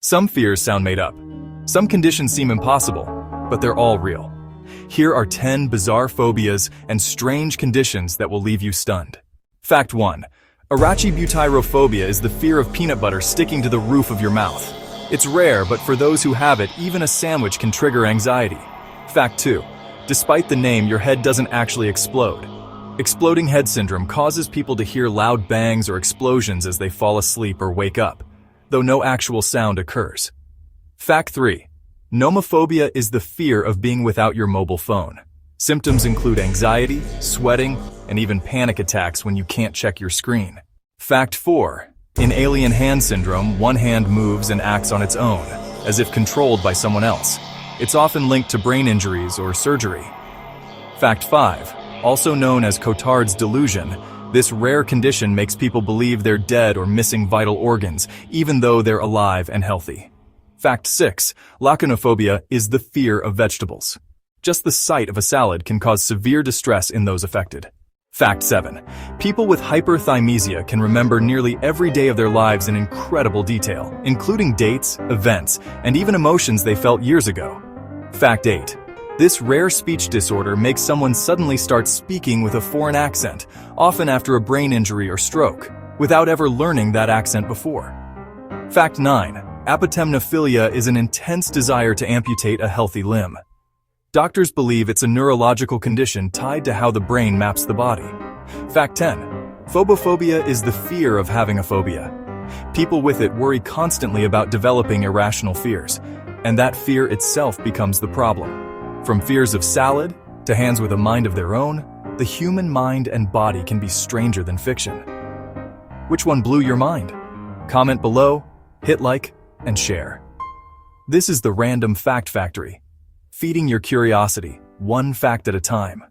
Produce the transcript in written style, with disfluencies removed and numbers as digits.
Some fears sound made up. Some conditions seem impossible, but they're all real. Here are 10 bizarre phobias and strange conditions that will leave you stunned. Fact 1. Arachibutyrophobia is the fear of peanut butter sticking to the roof of your mouth. It's rare, but for those who have it, even a sandwich can trigger anxiety. Fact 2. Despite the name, your head doesn't actually explode. Exploding head syndrome causes people to hear loud bangs or explosions as they fall asleep or wake up, though no actual sound occurs. Fact 3. Nomophobia is the fear of being without your mobile phone. Symptoms include anxiety, sweating, and even panic attacks when you can't check your screen. Fact 4. In alien hand syndrome, one hand moves and acts on its own, as if controlled by someone else. It's often linked to brain injuries or surgery. Fact 5. Also known as Cotard's delusion, this rare condition makes people believe they're dead or missing vital organs, even though they're alive and healthy. Fact 6. Arachibutyrophobia is the fear of vegetables. Just the sight of a salad can cause severe distress in those affected. Fact 7. People with hyperthymesia can remember nearly every day of their lives in incredible detail, including dates, events, and even emotions they felt years ago. Fact 8. This rare speech disorder makes someone suddenly start speaking with a foreign accent, often after a brain injury or stroke, without ever learning that accent before. Fact 9. Arachibutyrophilia is an intense desire to amputate a healthy limb. Doctors believe it's a neurological condition tied to how the brain maps the body. Fact 10. Phobophobia is the fear of having a phobia. People with it worry constantly about developing irrational fears, and that fear itself becomes the problem. From fears of salad to hands with a mind of their own, the human mind and body can be stranger than fiction. Which one blew your mind? Comment below, hit like, and share. This is the Random Fact Factory, feeding your curiosity, one fact at a time.